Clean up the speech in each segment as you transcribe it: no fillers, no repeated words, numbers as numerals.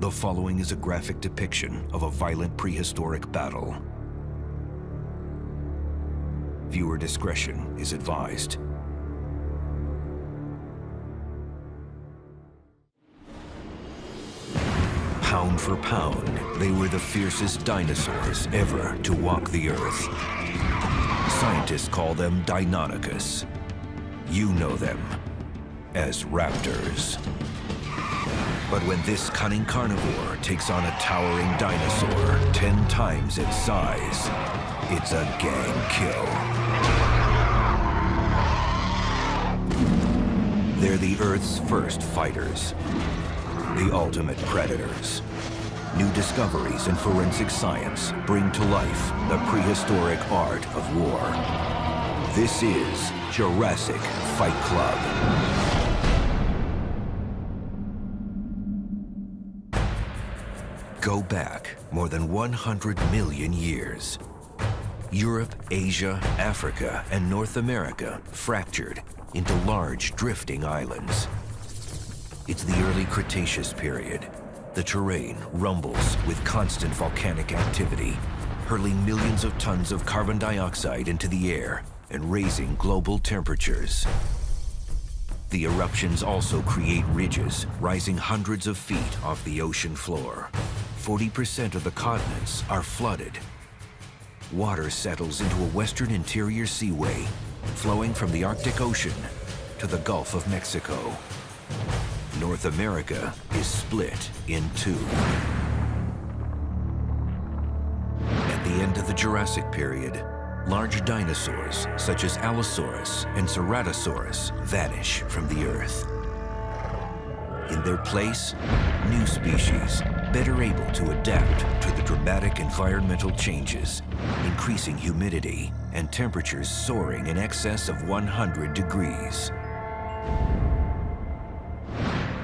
The following is a graphic depiction of a violent prehistoric battle. Viewer discretion is advised. Pound for pound, they were the fiercest dinosaurs ever to walk the Earth. Scientists call them Deinonychus. You know them as raptors. But when this cunning carnivore takes on a towering dinosaur 10 times its size, it's a gang kill. They're the Earth's first fighters, the ultimate predators. New discoveries in forensic science bring to life the prehistoric art of war. This is Jurassic Fight Club. Go back more than 100 million years. Europe, Asia, Africa, and North America fractured into large drifting islands. It's the early Cretaceous period. The terrain rumbles with constant volcanic activity, hurling millions of tons of carbon dioxide into the air and raising global temperatures. The eruptions also create ridges rising hundreds of feet off the ocean floor. 40% of the continents are flooded. Water settles into a western interior seaway, flowing from the Arctic Ocean to the Gulf of Mexico. North America is split in two. At the end of the Jurassic period, large dinosaurs such as Allosaurus and Ceratosaurus vanish from the Earth. In their place, new species, better able to adapt to the dramatic environmental changes, increasing humidity and temperatures soaring in excess of 100 degrees.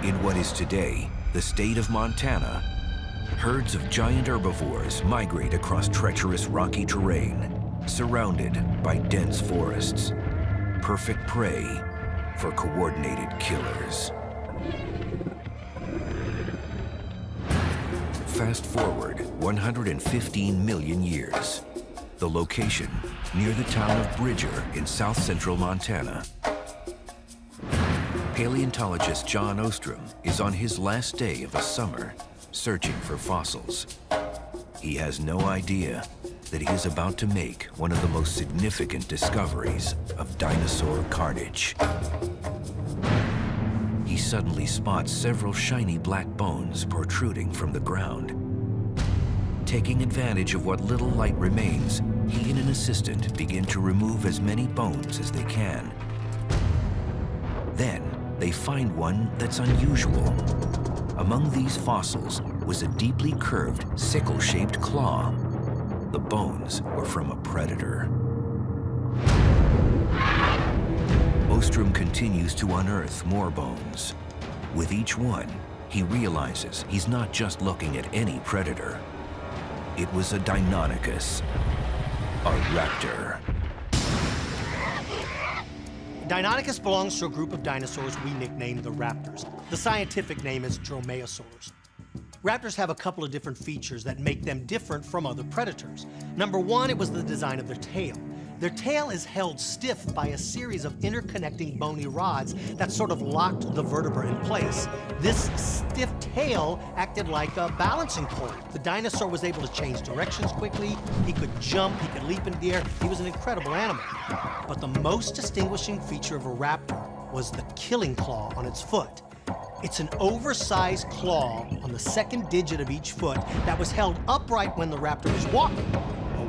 In what is today the state of Montana, herds of giant herbivores migrate across treacherous rocky terrain, surrounded by dense forests. Perfect prey for coordinated killers. Fast forward 115 million years. The location, near the town of Bridger in south-central Montana. Paleontologist John Ostrom is on his last day of a summer, searching for fossils. He has no idea that he is about to make one of the most significant discoveries of dinosaur carnage. He suddenly spots several shiny black bones protruding from the ground. Taking advantage of what little light remains, he and an assistant begin to remove as many bones as they can. Then, they find one that's unusual. Among these fossils was a deeply curved, sickle-shaped claw. The bones were from a predator. Ostrom continues to unearth more bones. With each one, he realizes he's not just looking at any predator. It was a Deinonychus, a raptor. Deinonychus belongs to a group of dinosaurs we nicknamed the raptors. The scientific name is dromaeosaurs. Raptors have a couple of different features that make them different from other predators. Number one, it was the design of their tail. Their tail is held stiff by a series of interconnecting bony rods that sort of locked the vertebra in place. This stiff tail acted like a balancing pole. The dinosaur was able to change directions quickly. He could jump, he could leap into the air. He was an incredible animal. But the most distinguishing feature of a raptor was the killing claw on its foot. It's an oversized claw on the second digit of each foot that was held upright when the raptor was walking.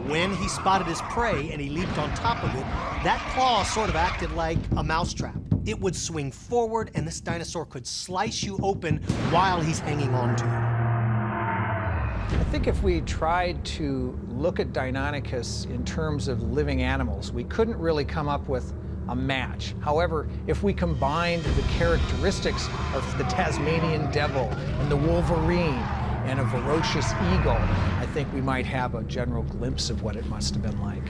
When he spotted his prey and he leaped on top of it, that claw sort of acted like a mousetrap. It would swing forward and this dinosaur could slice you open while he's hanging on to you. I think if we tried to look at Deinonychus in terms of living animals, we couldn't really come up with a match. However, if we combined the characteristics of the Tasmanian devil and the wolverine and a ferocious eagle, I think we might have a general glimpse of what it must have been like.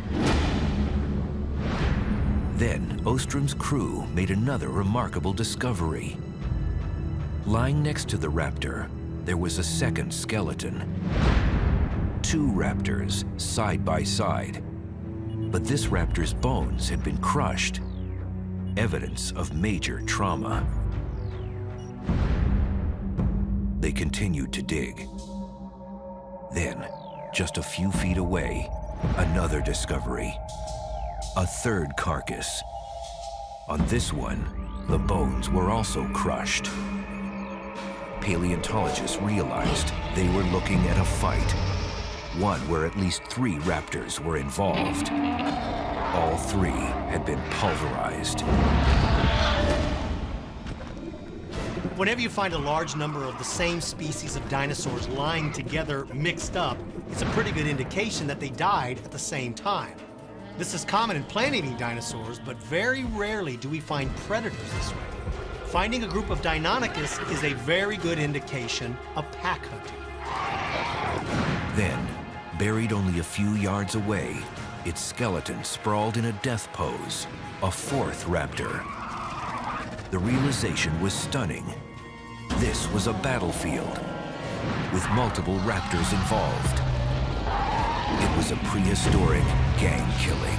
Then, Ostrom's crew made another remarkable discovery. Lying next to the raptor, there was a second skeleton. Two raptors side by side. But this raptor's bones had been crushed. Evidence of major trauma. They continued to dig. Then, just a few feet away, another discovery. A third carcass. On this one, the bones were also crushed. Paleontologists realized they were looking at a fight. One where at least 3 raptors were involved. All 3 had been pulverized. Whenever you find a large number of the same species of dinosaurs lying together, mixed up, it's a pretty good indication that they died at the same time. This is common in plant-eating dinosaurs, but very rarely do we find predators this way. Finding a group of Deinonychus is a very good indication of pack hunting. Then, buried only a few yards away, its skeleton sprawled in a death pose, a 4th raptor. The realization was stunning. This was a battlefield with multiple raptors involved. It was a prehistoric gang killing.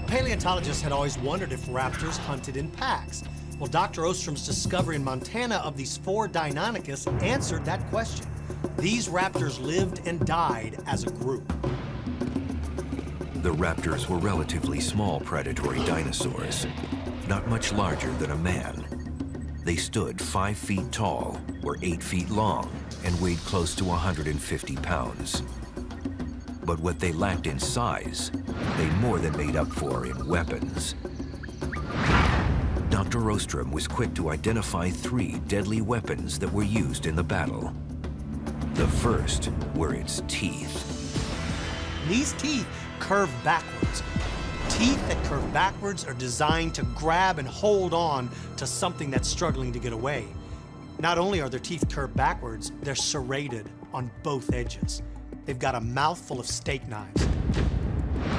Paleontologists had always wondered if raptors hunted in packs. Well, Dr. Ostrom's discovery in Montana of these 4 Deinonychus answered that question. These raptors lived and died as a group. The raptors were relatively small predatory dinosaurs, not much larger than a man. They stood 5 feet tall, were 8 feet long, and weighed close to 150 pounds. But what they lacked in size, they more than made up for in weapons. Dr. Ostrom was quick to identify 3 deadly weapons that were used in the battle. The first were its teeth. These teeth curve backwards. Teeth that curve backwards are designed to grab and hold on to something that's struggling to get away. Not only are their teeth curved backwards, they're serrated on both edges. They've got a mouthful of steak knives.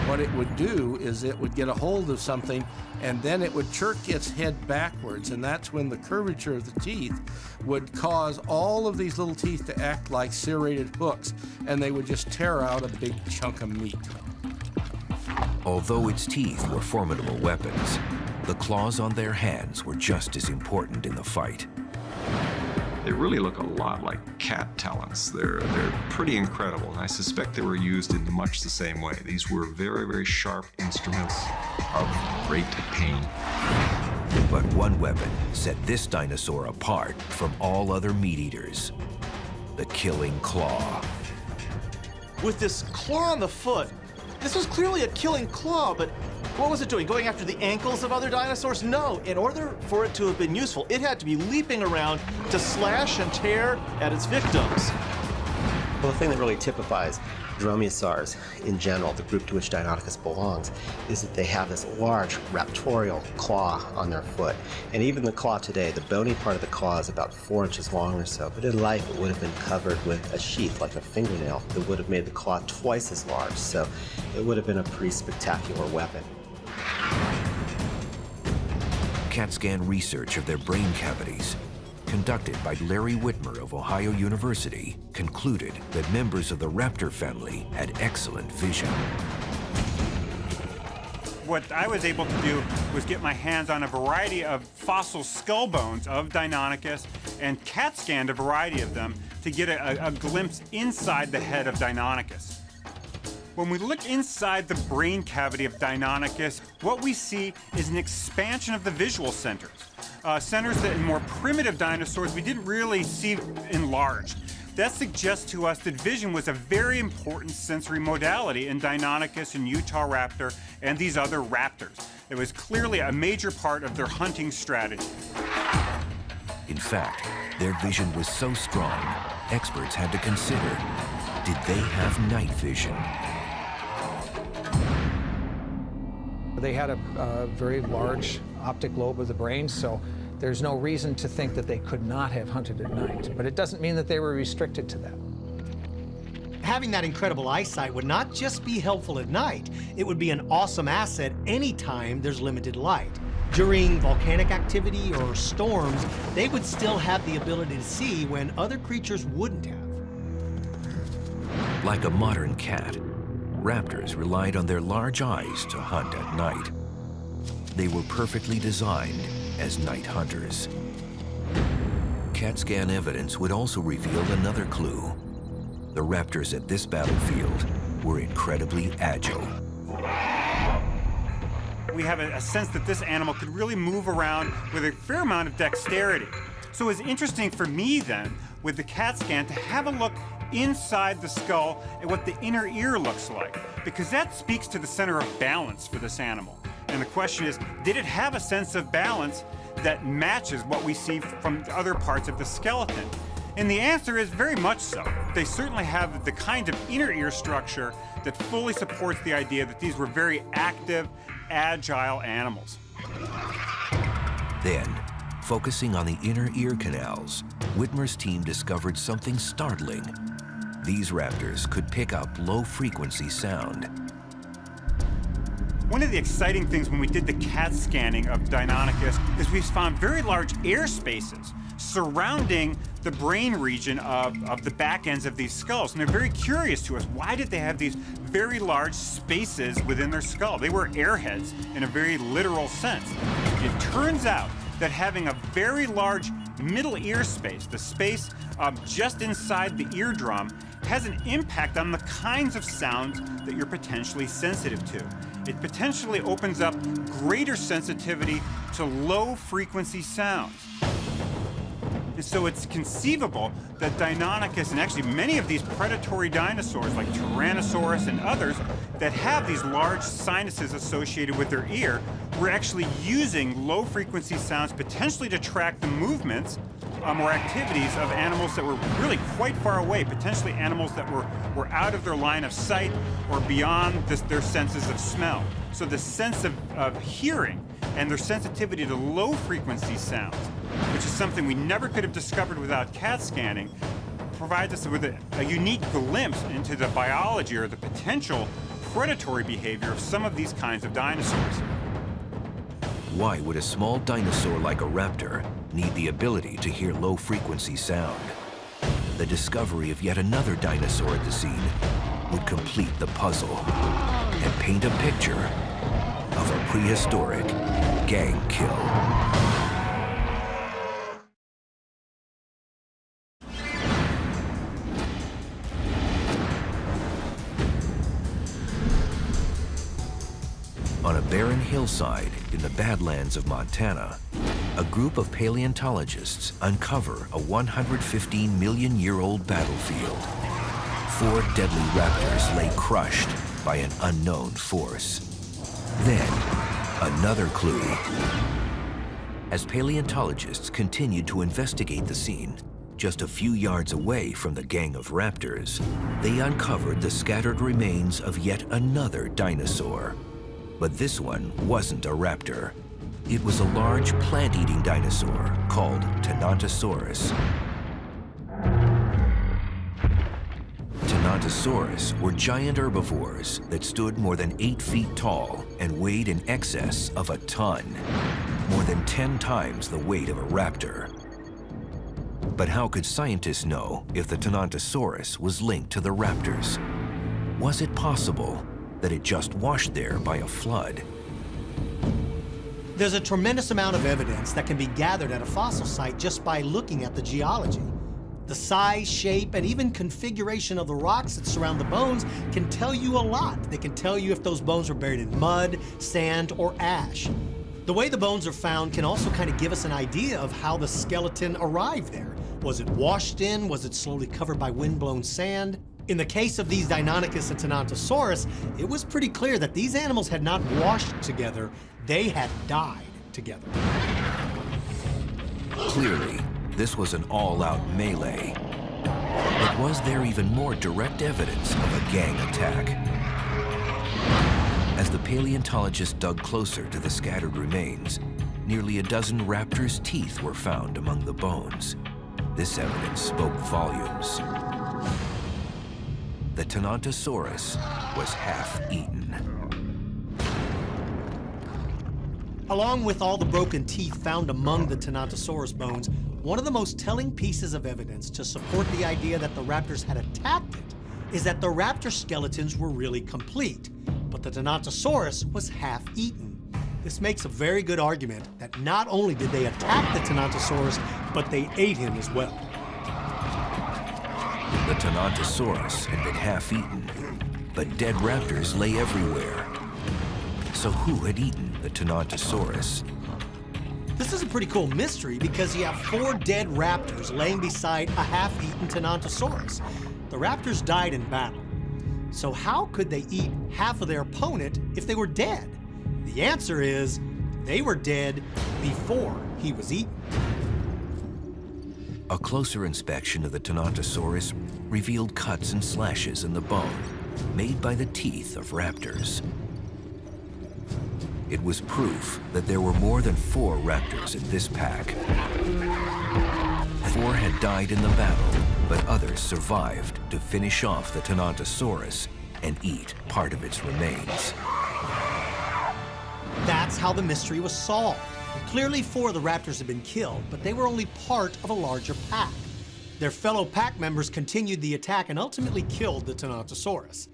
What it would do is it would get a hold of something and then it would jerk its head backwards, and that's when the curvature of the teeth would cause all of these little teeth to act like serrated hooks, and they would just tear out a big chunk of meat. Although its teeth were formidable weapons, the claws on their hands were just as important in the fight. They really look a lot like cat talons. They're pretty incredible, and I suspect they were used in much the same way. These were very, very sharp instruments of great pain. But one weapon set this dinosaur apart from all other meat eaters: the killing claw. With this claw on the foot, this was clearly a killing claw, but what was it doing? Going after the ankles of other dinosaurs? No. In order for it to have been useful, it had to be leaping around to slash and tear at its victims. Well, the thing that really typifies dromaeosaurs in general, the group to which Deinonychus belongs, is that they have this large raptorial claw on their foot. And even the claw today, the bony part of the claw is about 4 inches long or so, but in life it would have been covered with a sheath like a fingernail that would have made the claw twice as large, so it would have been a pretty spectacular weapon. CAT scan research of their brain cavities, conducted by Larry Whitmer of Ohio University, concluded that members of the raptor family had excellent vision. What I was able to do was get my hands on a variety of fossil skull bones of Deinonychus and CAT scanned a variety of them to get a glimpse inside the head of Deinonychus. When we look inside the brain cavity of Deinonychus, what we see is an expansion of the visual centers. Centers that in more primitive dinosaurs we didn't really see enlarged. That suggests to us that vision was a very important sensory modality in Deinonychus and Utahraptor and these other raptors. It was clearly a major part of their hunting strategy. In fact, their vision was so strong, experts had to consider, did they have night vision? They had a very large optic lobe of the brain, so there's no reason to think that they could not have hunted at night. But it doesn't mean that they were restricted to that. Having that incredible eyesight would not just be helpful at night, it would be an awesome asset anytime there's limited light. During volcanic activity or storms, they would still have the ability to see when other creatures wouldn't have. Like a modern cat, raptors relied on their large eyes to hunt at night. They were perfectly designed as night hunters. CAT scan evidence would also reveal another clue. The raptors at this battlefield were incredibly agile. We have a sense that this animal could really move around with a fair amount of dexterity. So it was interesting for me then, with the CAT scan, to have a look inside the skull at what the inner ear looks like, because that speaks to the center of balance for this animal. And the question is, did it have a sense of balance that matches what we see from other parts of the skeleton? And the answer is very much so. They certainly have the kind of inner ear structure that fully supports the idea that these were very active, agile animals. Then, focusing on the inner ear canals, Whitmer's team discovered something startling. These raptors could pick up low-frequency sound. One of the exciting things when we did the CAT scanning of Deinonychus is we found very large air spaces surrounding the brain region of the back ends of these skulls. And they're very curious to us. Why did they have these very large spaces within their skull? They were airheads in a very literal sense. It turns out that having a very large middle ear space, the space just inside the eardrum, has an impact on the kinds of sounds that you're potentially sensitive to. It potentially opens up greater sensitivity to low-frequency sounds. And so it's conceivable that Deinonychus, and actually many of these predatory dinosaurs like Tyrannosaurus and others that have these large sinuses associated with their ear, were actually using low-frequency sounds potentially to track the movements or activities of animals that were really quite far away, potentially animals that were out of their line of sight or beyond their senses of smell. So the sense of hearing and their sensitivity to low-frequency sounds, which is something we never could have discovered without CAT scanning, provides us with a unique glimpse into the biology or the potential predatory behavior of some of these kinds of dinosaurs. Why would a small dinosaur like a raptor need the ability to hear low-frequency sound? The discovery of yet another dinosaur at the scene would complete the puzzle and paint a picture of a prehistoric gang kill. On a barren hillside in the Badlands of Montana, a group of paleontologists uncover a 115-million-year-old battlefield. 4 deadly raptors lay crushed by an unknown force. Then, another clue. As paleontologists continued to investigate the scene, just a few yards away from the gang of raptors, they uncovered the scattered remains of yet another dinosaur. But this one wasn't a raptor. It was a large plant-eating dinosaur called Tenontosaurus. Tenontosaurus were giant herbivores that stood more than 8 feet tall and weighed in excess of a ton, more than 10 times the weight of a raptor. But how could scientists know if the Tenontosaurus was linked to the raptors? Was it possible that it just washed there by a flood? There's a tremendous amount of evidence that can be gathered at a fossil site just by looking at the geology. The size, shape, and even configuration of the rocks that surround the bones can tell you a lot. They can tell you if those bones were buried in mud, sand, or ash. The way the bones are found can also kind of give us an idea of how the skeleton arrived there. Was it washed in? Was it slowly covered by windblown sand? In the case of these Deinonychus and Tenontosaurus, it was pretty clear that these animals had not washed together, they had died together. Clearly, this was an all-out melee. But was there even more direct evidence of a gang attack? As the paleontologists dug closer to the scattered remains, nearly a dozen raptors' teeth were found among the bones. This evidence spoke volumes. The Tenontosaurus was half-eaten. Along with all the broken teeth found among the Tenontosaurus bones, one of the most telling pieces of evidence to support the idea that the raptors had attacked it is that the raptor skeletons were really complete, but the Tenontosaurus was half-eaten. This makes a very good argument that not only did they attack the Tenontosaurus, but they ate him as well. The Tenontosaurus had been half-eaten, but dead raptors lay everywhere. So who had eaten the Tenontosaurus? This is a pretty cool mystery because you have 4 dead raptors laying beside a half-eaten Tenontosaurus. The raptors died in battle. So how could they eat half of their opponent if they were dead? The answer is, they were dead before he was eaten. A closer inspection of the Tenontosaurus revealed cuts and slashes in the bone made by the teeth of raptors. It was proof that there were more than 4 raptors in this pack. 4 had died in the battle, but others survived to finish off the Tenontosaurus and eat part of its remains. That's how the mystery was solved. Clearly 4 of the raptors had been killed, but they were only part of a larger pack. Their fellow pack members continued the attack and ultimately killed the Tenontosaurus.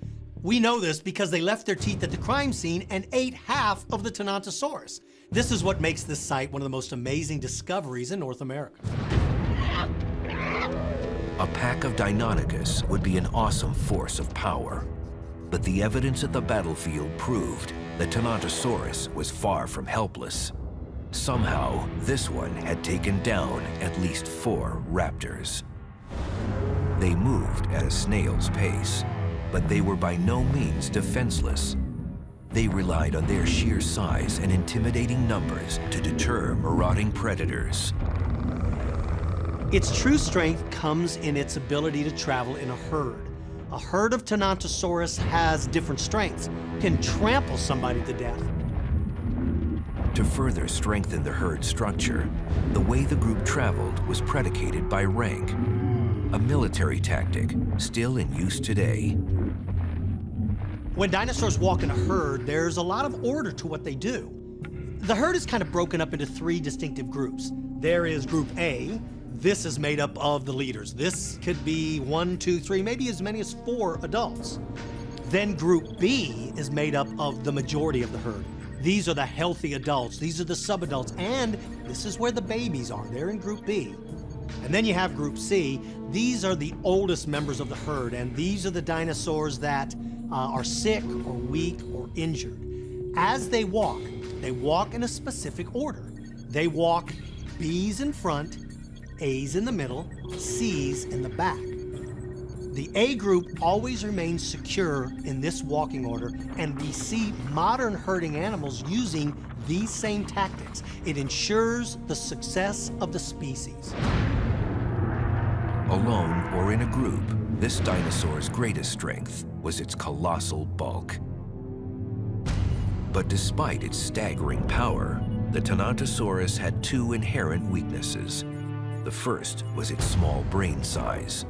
We know this because they left their teeth at the crime scene and ate half of the Tenontosaurus. This is what makes this site one of the most amazing discoveries in North America. A pack of Deinonychus would be an awesome force of power, but the evidence at the battlefield proved the Tenontosaurus was far from helpless. Somehow, this one had taken down at least 4 raptors. They moved at a snail's pace, but they were by no means defenseless. They relied on their sheer size and intimidating numbers to deter marauding predators. Its true strength comes in its ability to travel in a herd. A herd of Tenontosaurus has different strengths, can trample somebody to death. To further strengthen the herd structure, the way the group traveled was predicated by rank, a military tactic still in use today. When dinosaurs walk in a herd, there's a lot of order to what they do. The herd is kind of broken up into 3 distinctive groups. There is Group A. This is made up of the leaders. This could be 1, 2, 3, maybe as many as 4 adults. Then Group B is made up of the majority of the herd. These are the healthy adults, these are the subadults, and this is where the babies are. They're in Group B. And then you have Group C. These are the oldest members of the herd, and these are the dinosaurs that are sick or weak or injured. As they walk in a specific order. They walk B's in front, A's in the middle, C's in the back. The A group always remains secure in this walking order, and we see modern herding animals using these same tactics. It ensures the success of the species. Alone or in a group, this dinosaur's greatest strength was its colossal bulk. But despite its staggering power, the Tenontosaurus had 2 inherent weaknesses. The first was its small brain size.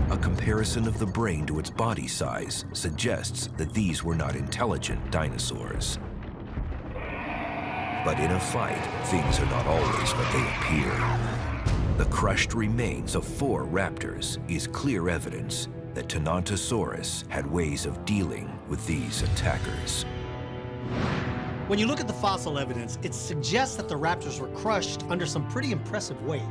A comparison of the brain to its body size suggests that these were not intelligent dinosaurs. But in a fight, things are not always what they appear. The crushed remains of 4 raptors is clear evidence that Tenontosaurus had ways of dealing with these attackers. When you look at the fossil evidence, it suggests that the raptors were crushed under some pretty impressive weight.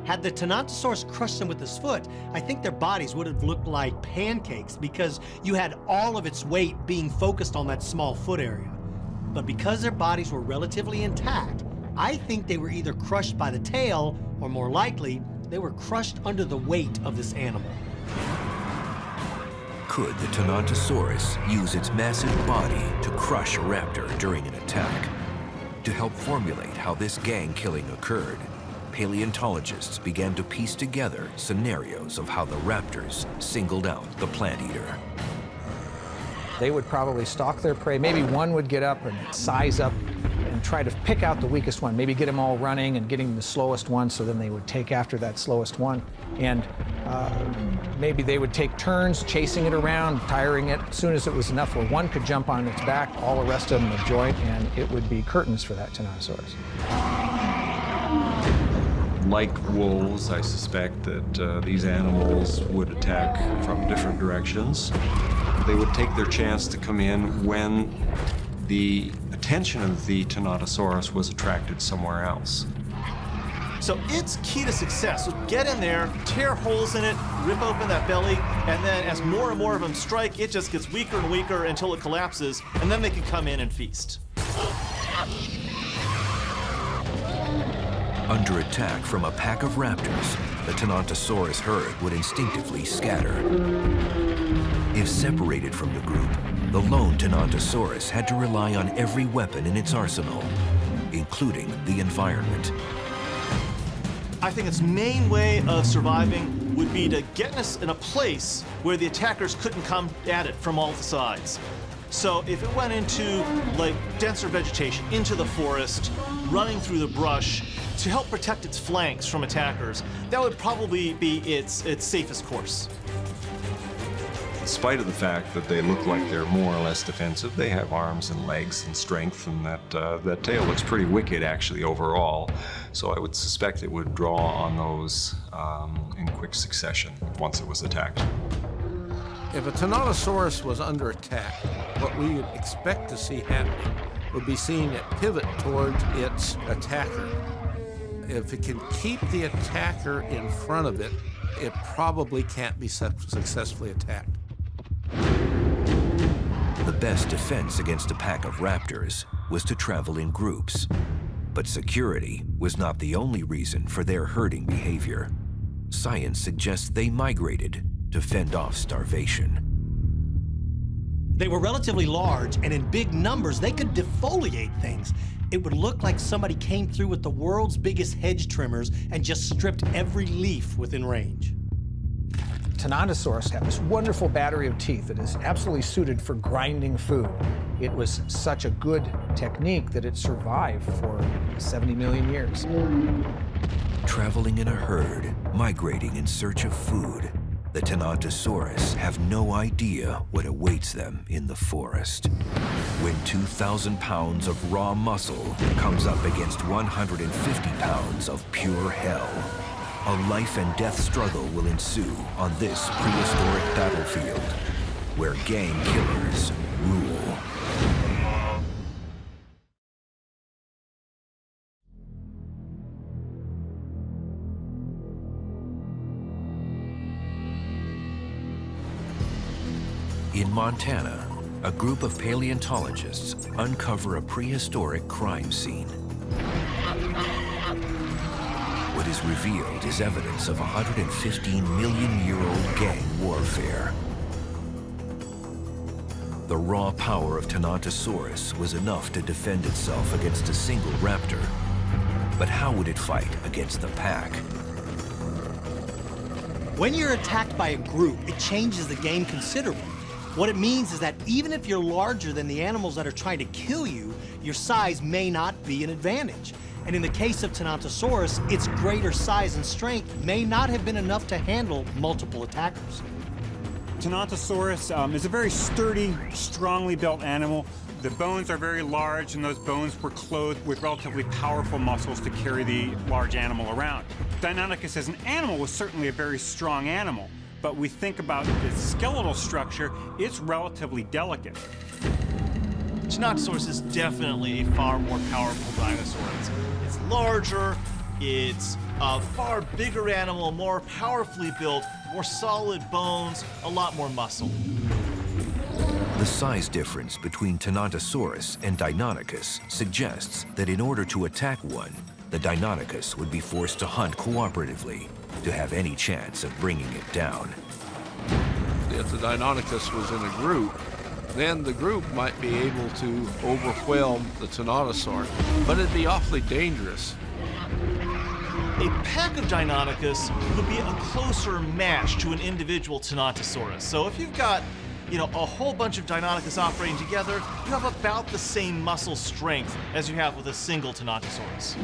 Had the Tenontosaurus crushed them with his foot, I think their bodies would have looked like pancakes because you had all of its weight being focused on that small foot area. But because their bodies were relatively intact, I think they were either crushed by the tail, or more likely, they were crushed under the weight of this animal. Could the Tenontosaurus use its massive body to crush a raptor during an attack? To help formulate how this gang killing occurred, paleontologists began to piece together scenarios of how the raptors singled out the plant eater. They would probably stalk their prey. Maybe one would get up and size up and try to pick out the weakest one, maybe get them all running and getting the slowest one, so then they would take after that slowest one. And maybe they would take turns chasing it around, tiring it. As soon as it was enough where one could jump on its back, all the rest of them would join, and it would be curtains for that Tyrannosaurus. Like wolves, I suspect that these animals would attack from different directions. They would take their chance to come in when the attention of the Tyrannosaurus was attracted somewhere else. So it's key to success. So get in there, tear holes in it, rip open that belly, and then as more and more of them strike, it just gets weaker and weaker until it collapses, and then they can come in and feast. Under attack from a pack of raptors, the Tyrannosaurus herd would instinctively scatter. If separated from the group, the lone Tyrannosaurus had to rely on every weapon in its arsenal, including the environment. I think its main way of surviving would be to get us in a place where the attackers couldn't come at it from all the sides. So if it went into like denser vegetation, into the forest, running through the brush, to help protect its flanks from attackers, that would probably be its safest course. In spite of the fact that they look like they're more or less defensive, they have arms and legs and strength, and that tail looks pretty wicked actually overall. So I would suspect it would draw on those in quick succession once it was attacked. If a Tyrannosaurus was under attack, what we would expect to see happening would be seeing it pivot towards its attacker. If it can keep the attacker in front of it, it probably can't be successfully attacked. The best defense against a pack of raptors was to travel in groups. But security was not the only reason for their herding behavior. Science suggests they migrated to fend off starvation. They were relatively large, and in big numbers, they could defoliate things. It would look like somebody came through with the world's biggest hedge trimmers and just stripped every leaf within range. Tyrannosaurus had this wonderful battery of teeth that is absolutely suited for grinding food. It was such a good technique that it survived for 70 million years. Traveling in a herd, migrating in search of food, the Tyrannosaurus have no idea what awaits them in the forest. When 2,000 pounds of raw muscle comes up against 150 pounds of pure hell, a life and death struggle will ensue on this prehistoric battlefield, where game killers rule. In Montana, a group of paleontologists uncover a prehistoric crime scene. What is revealed is evidence of 115-million-year-old gang warfare. The raw power of Tyrannosaurus was enough to defend itself against a single raptor. But how would it fight against the pack? When you're attacked by a group, it changes the game considerably. What it means is that even if you're larger than the animals that are trying to kill you, your size may not be an advantage. And in the case of Tyrannosaurus, its greater size and strength may not have been enough to handle multiple attackers. Tyrannosaurus is a very sturdy, strongly built animal. The bones are very large, and those bones were clothed with relatively powerful muscles to carry the large animal around. Deinonychus as an animal was certainly a very strong animal, but we think about its skeletal structure, it's relatively delicate. Tyrannosaurus is definitely a far more powerful dinosaur. It's larger, it's a far bigger animal, more powerfully built, more solid bones, a lot more muscle. The size difference between Tyrannosaurus and Deinonychus suggests that in order to attack one, the Deinonychus would be forced to hunt cooperatively to have any chance of bringing it down. If the Deinonychus was in a group, then the group might be able to overwhelm the Tyrannosaur, but it'd be awfully dangerous. A pack of Deinonychus would be a closer match to an individual Tyrannosaurus. So if you've got you know, a whole bunch of Deinonychus operating together, you have about the same muscle strength as you have with a single Tenontosaurus.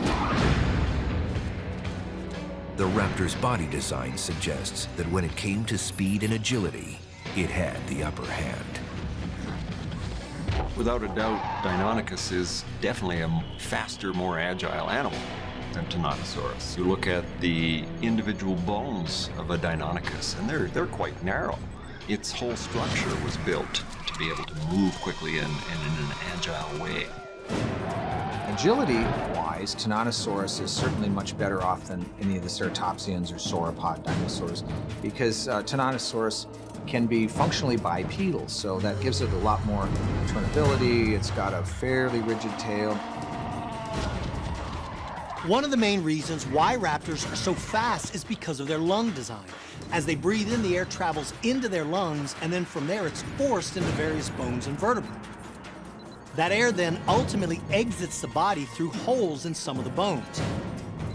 The raptor's body design suggests that when it came to speed and agility, it had the upper hand. Without a doubt, Deinonychus is definitely a faster, more agile animal than Tenontosaurus. You look at the individual bones of a Deinonychus, and they're quite narrow. Its whole structure was built to be able to move quickly and in an agile way. Agility-wise, Tenontosaurus is certainly much better off than any of the ceratopsians or sauropod dinosaurs because Tenontosaurus can be functionally bipedal, so that gives it a lot more turnability. It's got a fairly rigid tail. One of the main reasons why raptors are so fast is because of their lung design. As they breathe in, the air travels into their lungs, and then from there it's forced into various bones and vertebrae. That air then ultimately exits the body through holes in some of the bones.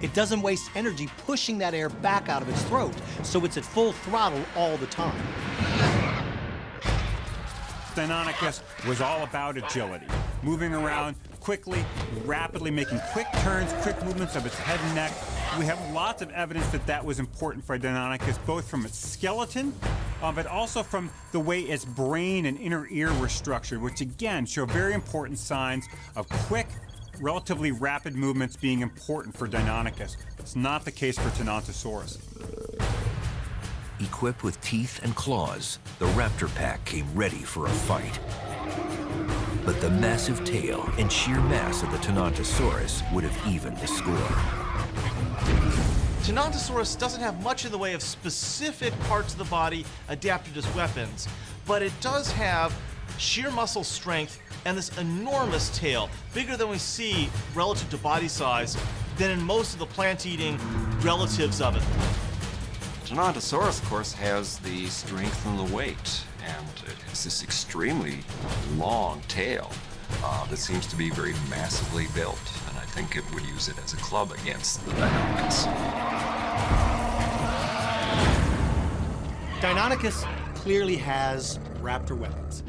It doesn't waste energy pushing that air back out of its throat, so it's at full throttle all the time. Deinonychus was all about agility, moving around quickly, rapidly, making quick turns, quick movements of its head and neck. We have lots of evidence that that was important for Deinonychus, both from its skeleton, but also from the way its brain and inner ear were structured, which again show very important signs of quick, relatively rapid movements being important for Deinonychus. It's not the case for Tenontosaurus. Equipped with teeth and claws, the raptor pack came ready for a fight. But the massive tail and sheer mass of the Tenontosaurus would have evened the score. Tenontosaurus doesn't have much in the way of specific parts of the body adapted as weapons, but it does have sheer muscle strength and this enormous tail, bigger than we see relative to body size than in most of the plant-eating relatives of it. Tenontosaurus, of course, has the strength and the weight, and it has this extremely long tail that seems to be very massively built, and I think it would use it as a club against the Deinonychus. Deinonychus clearly has raptor weapons.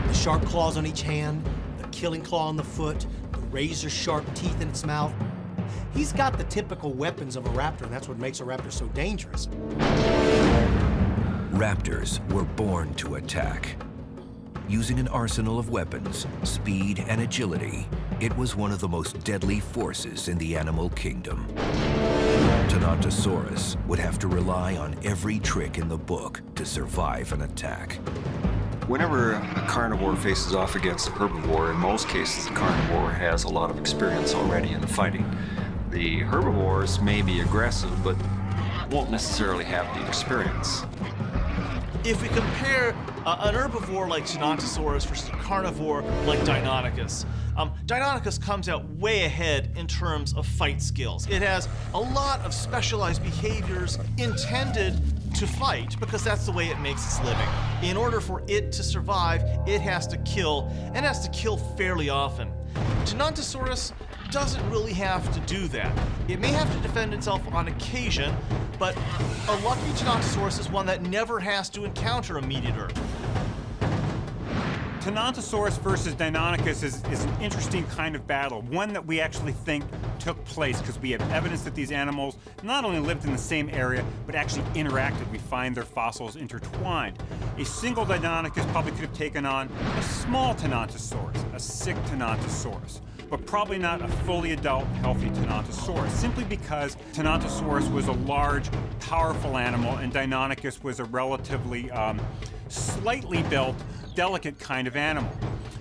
The sharp claws on each hand, the killing claw on the foot, the razor-sharp teeth in its mouth. He's got the typical weapons of a raptor, and that's what makes a raptor so dangerous. Raptors were born to attack. Using an arsenal of weapons, speed, and agility, it was one of the most deadly forces in the animal kingdom. Tenontosaurus would have to rely on every trick in the book to survive an attack. Whenever a carnivore faces off against a herbivore, in most cases the carnivore has a lot of experience already in the fighting. The herbivores may be aggressive, but won't necessarily have the experience. If we compare an herbivore like Tenontosaurus versus a carnivore like Deinonychus, Deinonychus comes out way ahead in terms of fight skills. It has a lot of specialized behaviors intended to fight because that's the way it makes its living. In order for it to survive, it has to kill, and has to kill fairly often. Tenontosaurus doesn't really have to do that. It may have to defend itself on occasion, but a lucky Tenontosaurus is one that never has to encounter a meat eater. Tenontosaurus versus Deinonychus is an interesting kind of battle, one that we actually think took place because we have evidence that these animals not only lived in the same area, but actually interacted. We find their fossils intertwined. A single Deinonychus probably could have taken on a small Tenontosaurus, a sick Tenontosaurus, but probably not a fully adult, healthy Tenontosaurus, simply because Tenontosaurus was a large, powerful animal, and Deinonychus was a relatively slightly built, delicate kind of animal.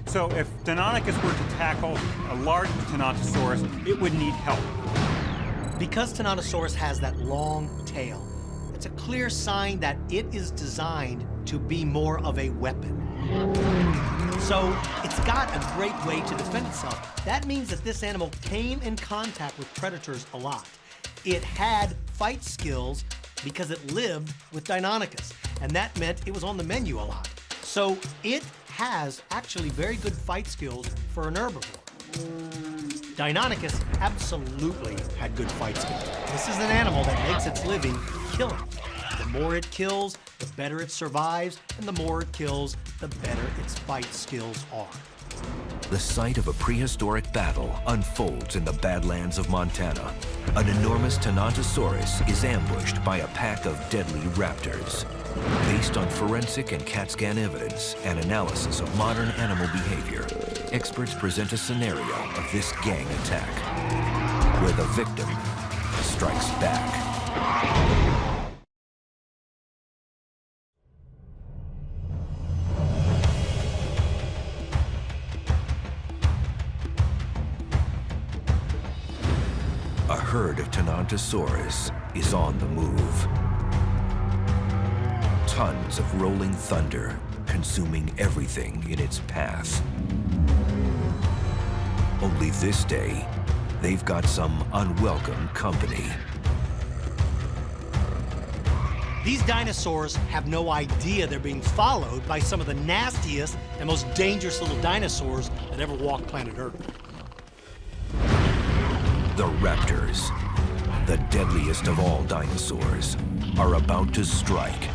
So if Deinonychus were to tackle a large Tenontosaurus, it would need help. Because Tenontosaurus has that long tail, it's a clear sign that it is designed to be more of a weapon. So it's got a great way to defend itself. That means that this animal came in contact with predators a lot. It had fight skills because it lived with Deinonychus, and that meant it was on the menu a lot. So it has actually very good fight skills for an herbivore. Deinonychus absolutely had good fight skills. This is an animal that makes its living killing. The more it kills, the better it survives, and the more it kills, the better its fight skills are. The site of a prehistoric battle unfolds in the Badlands of Montana. An enormous Tenontosaurus is ambushed by a pack of deadly raptors. Based on forensic and CAT scan evidence and analysis of modern animal behavior, experts present a scenario of this gang attack, where the victim strikes back. A herd of Tenontosaurus is on the move. Tons of rolling thunder consuming everything in its path. Only this day, they've got some unwelcome company. These dinosaurs have no idea they're being followed by some of the nastiest and most dangerous little dinosaurs that ever walked planet Earth. The raptors, the deadliest of all dinosaurs, are about to strike.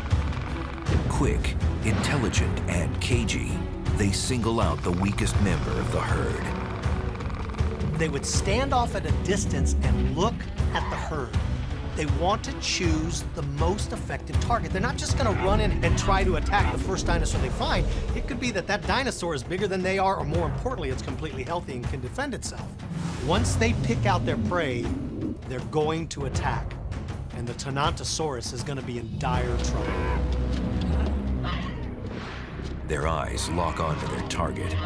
Quick, intelligent, and cagey, they single out the weakest member of the herd. They would stand off at a distance and look at the herd. They want to choose the most effective target. They're not just going to run in and try to attack the first dinosaur they find. It could be that that dinosaur is bigger than they are, or more importantly, it's completely healthy and can defend itself. Once they pick out their prey, they're going to attack. And the Tenontosaurus is going to be in dire trouble. Their eyes lock onto their target.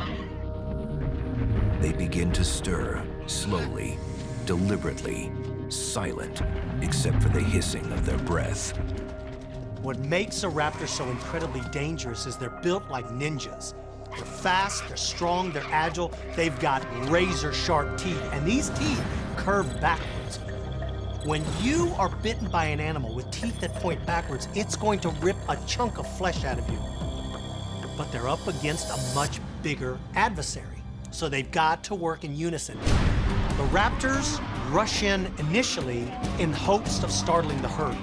They begin to stir, slowly, deliberately, silent, except for the hissing of their breath. What makes a raptor so incredibly dangerous is they're built like ninjas. They're fast, they're strong, they're agile, they've got razor-sharp teeth, and these teeth curve backwards. When you are bitten by an animal with teeth that point backwards, it's going to rip a chunk of flesh out of you. But they're up against a much bigger adversary, so they've got to work in unison. The raptors rush in initially in hopes of startling the herd.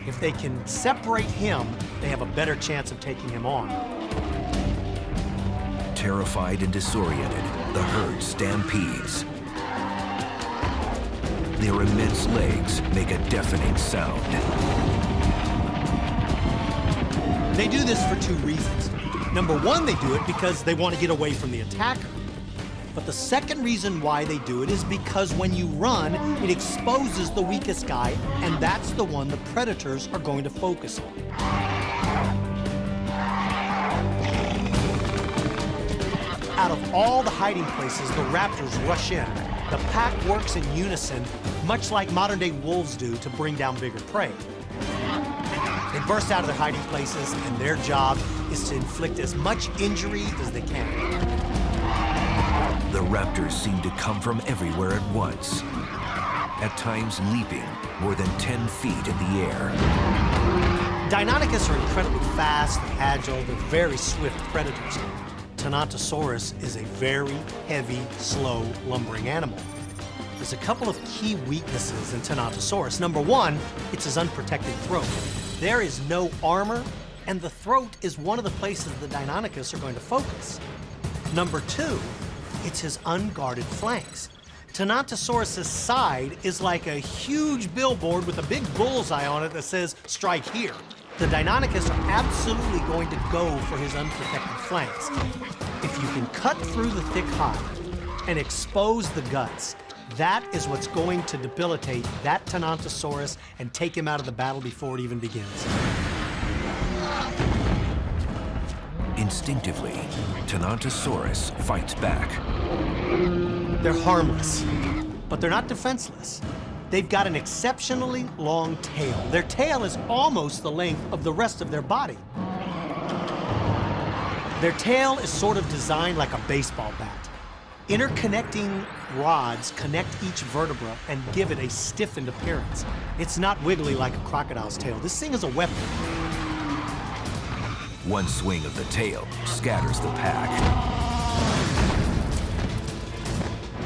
If they can separate him, they have a better chance of taking him on. Terrified and disoriented, the herd stampedes. Their immense legs make a deafening sound. They do this for two reasons. Number one, they do it because they want to get away from the attacker. But the second reason why they do it is because when you run, it exposes the weakest guy, and that's the one the predators are going to focus on. Out of all the hiding places, the raptors rush in. The pack works in unison, much like modern-day wolves do to bring down bigger prey. They burst out of their hiding places, and their job is to inflict as much injury as they can. The raptors seem to come from everywhere at once, at times leaping more than 10 feet in the air. Deinonychus are incredibly fast, agile, they're very swift predators. Tenontosaurus is a very heavy, slow, lumbering animal. There's a couple of key weaknesses in Tenontosaurus. Number one, it's his unprotected throat. There is no armor, and the throat is one of the places the Deinonychus are going to focus. Number two, it's his unguarded flanks. Tenontosaurus' side is like a huge billboard with a big bullseye on it that says, "Strike here." The Deinonychus are absolutely going to go for his unprotected flanks. If you can cut through the thick hide and expose the guts, that is what's going to debilitate that Tenontosaurus and take him out of the battle before it even begins. Instinctively, Tenontosaurus fights back. They're harmless, but they're not defenseless. They've got an exceptionally long tail. Their tail is almost the length of the rest of their body. Their tail is sort of designed like a baseball bat. Interconnecting rods connect each vertebra and give it a stiffened appearance. It's not wiggly like a crocodile's tail. This thing is a weapon. One swing of the tail scatters the pack.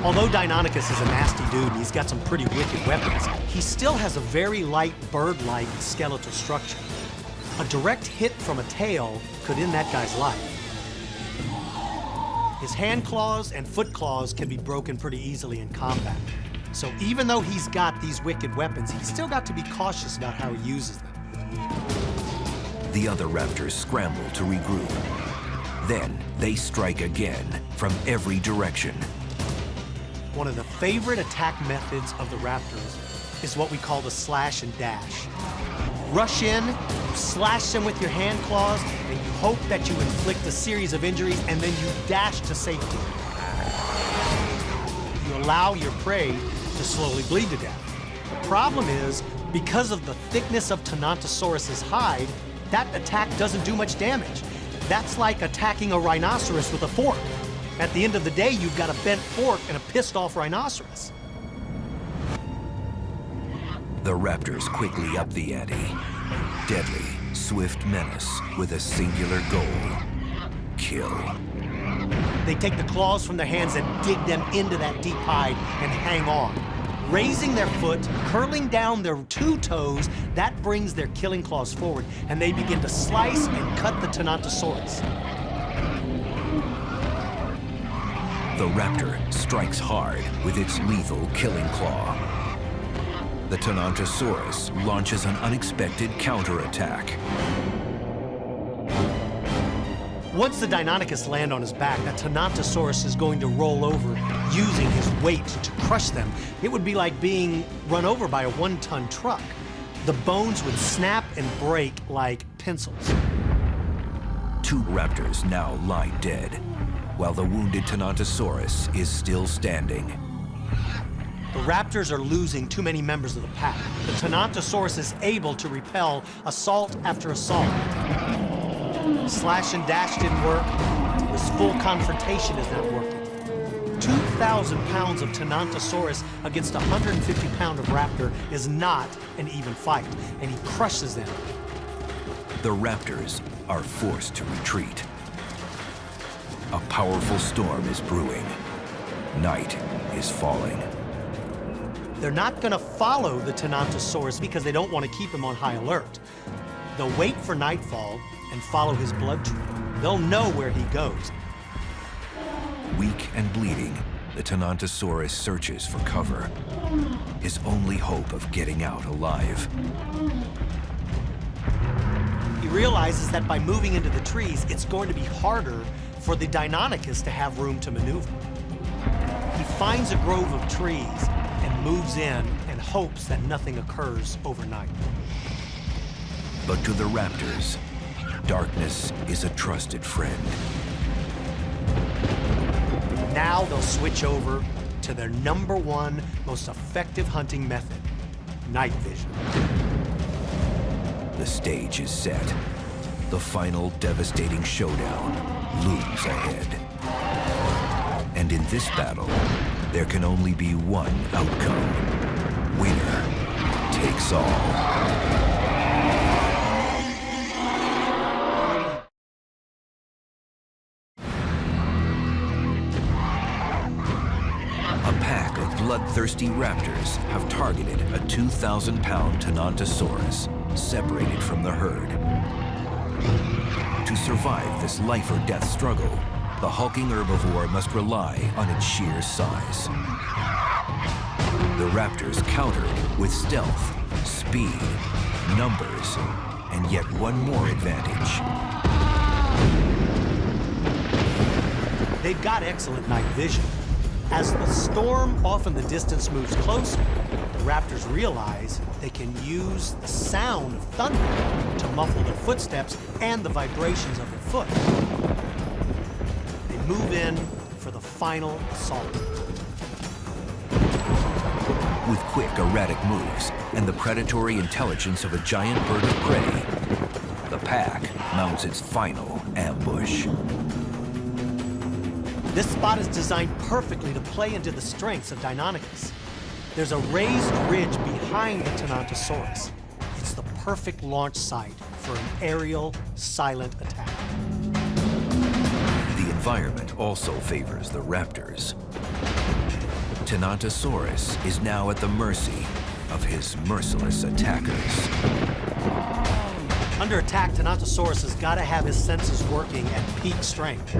Although Deinonychus is a nasty dude and he's got some pretty wicked weapons, he still has a very light bird-like skeletal structure. A direct hit from a tail could end that guy's life. His hand claws and foot claws can be broken pretty easily in combat. So even though he's got these wicked weapons, he's still got to be cautious about how he uses them. The other raptors scramble to regroup. Then they strike again from every direction. One of the favorite attack methods of the raptors is what we call the slash and dash. Rush in, you slash them with your hand claws, and you hope that you inflict a series of injuries, and then you dash to safety. You allow your prey to slowly bleed to death. The problem is, because of the thickness of Tenontosaurus's hide, that attack doesn't do much damage. That's like attacking a rhinoceros with a fork. At the end of the day, you've got a bent fork and a pissed-off rhinoceros. The raptors quickly up the ante. Deadly, swift menace with a singular goal: kill. They take the claws from their hands and dig them into that deep hide and hang on. Raising their foot, curling down their two toes, that brings their killing claws forward, and they begin to slice and cut the Tenontosaurus. The raptor strikes hard with its lethal killing claw. The Tenontosaurus launches an unexpected counterattack. Once the Deinonychus land on his back, that Tenontosaurus is going to roll over, using his weight to crush them. It would be like being run over by a one-ton truck. The bones would snap and break like pencils. Two raptors now lie dead, while the wounded Tenontosaurus is still standing. The raptors are losing too many members of the pack. The Tenontosaurus is able to repel assault after assault. Slash and dash didn't work. This full confrontation is not working. 2,000 pounds of Tenontosaurus against a 150-pound of raptor is not an even fight, and he crushes them. The raptors are forced to retreat. A powerful storm is brewing. Night is falling. They're not going to follow the Tenontosaurus because they don't want to keep him on high alert. They'll wait for nightfall and follow his blood trail. They'll know where he goes. Weak and bleeding, the Tenontosaurus searches for cover, his only hope of getting out alive. He realizes that by moving into the trees, it's going to be harder for the Deinonychus to have room to maneuver. He finds a grove of trees and moves in and hopes that nothing occurs overnight. But to the raptors, darkness is a trusted friend. Now they'll switch over to their #1 most effective hunting method, night vision. The stage is set. The final devastating showdown looms ahead. And in this battle, there can only be one outcome. Winner takes all. Bloodthirsty raptors have targeted a 2,000-pound Tenontosaurus separated from the herd. To survive this life-or-death struggle, the hulking herbivore must rely on its sheer size. The raptors countered with stealth, speed, numbers, and yet one more advantage. They've got excellent night vision. As the storm off in the distance moves closer, the raptors realize they can use the sound of thunder to muffle their footsteps and the vibrations of their foot. They move in for the final assault. With quick, erratic moves and the predatory intelligence of a giant bird of prey, the pack mounts its final ambush. This spot is designed perfectly to play into the strengths of Deinonychus. There's a raised ridge behind the Tenontosaurus. It's the perfect launch site for an aerial, silent attack. The environment also favors the raptors. Tenontosaurus is now at the mercy of his merciless attackers. Under attack, Thanatosaurus has got to have his senses working at peak strength.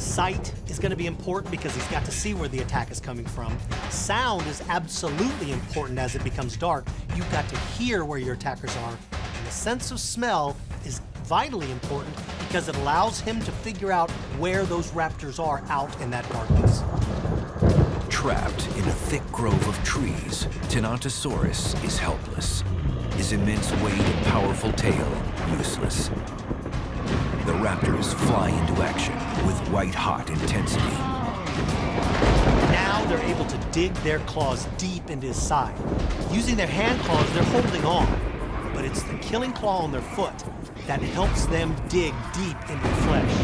Sight is going to be important because he's got to see where the attack is coming from. Sound is absolutely important as it becomes dark. You've got to hear where your attackers are. And the sense of smell is vitally important because it allows him to figure out where those raptors are out in that darkness. Trapped in a thick grove of trees, Thanatosaurus is helpless. His immense weight and powerful tail useless. The raptors fly into action with white-hot intensity. Now they're able to dig their claws deep into his side. Using their hand claws, they're holding on. But it's the killing claw on their foot that helps them dig deep into the flesh.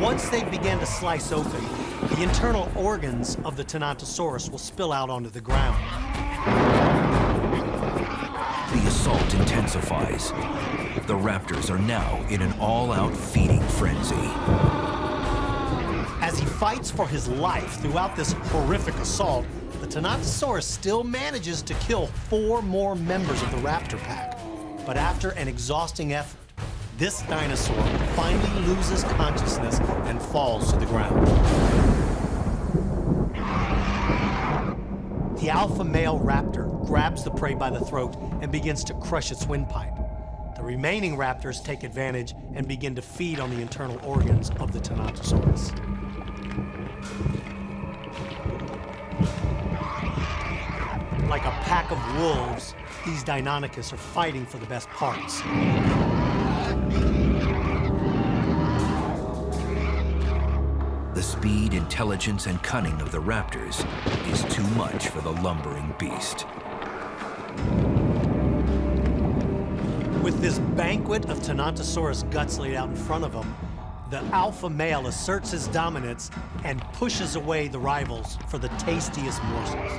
Once they begin to slice open, the internal organs of the Thanatosaurus will spill out onto the ground. The assault intensifies. The raptors are now in an all-out feeding frenzy. As he fights for his life throughout this horrific assault, the Thanatosaurus still manages to kill 4 more members of the raptor pack. But after an exhausting effort, this dinosaur finally loses consciousness and falls to the ground. The alpha male raptor grabs the prey by the throat and begins to crush its windpipe. The remaining raptors take advantage and begin to feed on the internal organs of the Thanatosaurus. Like a pack of wolves, these Deinonychus are fighting for the best parts. The speed, intelligence, and cunning of the raptors is too much for the lumbering beast. With this banquet of Thanatosaurus guts laid out in front of him, the alpha male asserts his dominance and pushes away the rivals for the tastiest morsels.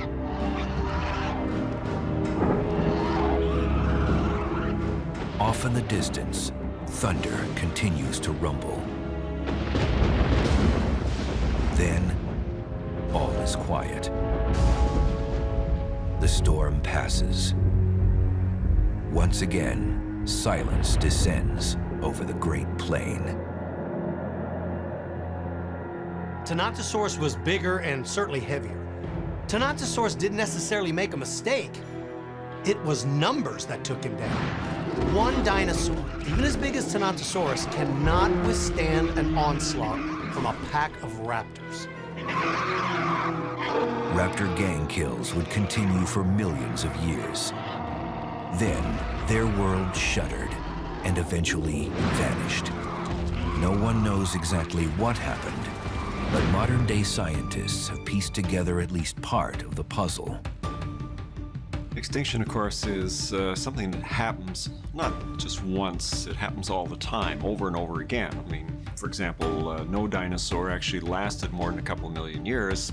Off in the distance, thunder continues to rumble. Then, all is quiet. The storm passes. Once again, silence descends over the Great Plain. Thanatosaurus was bigger and certainly heavier. Thanatosaurus didn't necessarily make a mistake. It was numbers that took him down. One dinosaur, even as big as Thanatosaurus, cannot withstand an onslaught from a pack of raptors. Raptor gang kills would continue for millions of years. Then, their world shuddered and eventually vanished. No one knows exactly what happened, but modern-day scientists have pieced together at least part of the puzzle. Extinction, of course, is something that happens not just once, it happens all the time, over and over again. I mean, for example, no dinosaur actually lasted more than a couple million years,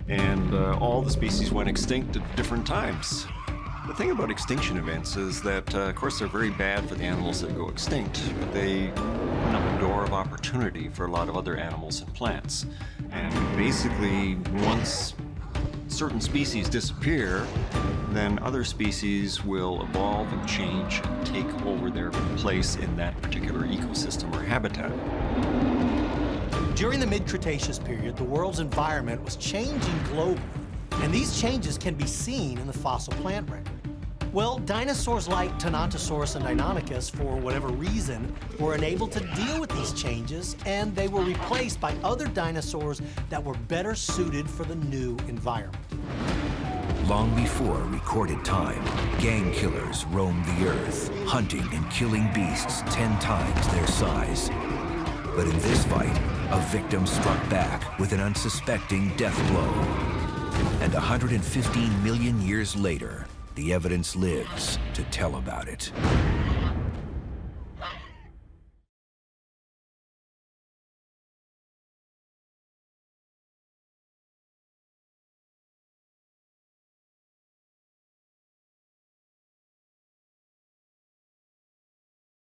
and all the species went extinct at different times. The thing about extinction events is that, of course, they're very bad for the animals that go extinct, but they open up a door of opportunity for a lot of other animals and plants. And basically, once certain species disappear, then other species will evolve and change and take over their place in that particular ecosystem or habitat. During the mid-Cretaceous period, the world's environment was changing globally, and these changes can be seen in the fossil plant record. Well, dinosaurs like Thanatosaurus and Deinonychus, for whatever reason, were unable to deal with these changes, and they were replaced by other dinosaurs that were better suited for the new environment. Long before recorded time, gang killers roamed the earth, hunting and killing beasts 10 times their size. But in this fight, a victim struck back with an unsuspecting death blow. And 115 million years later, the evidence lives to tell about it.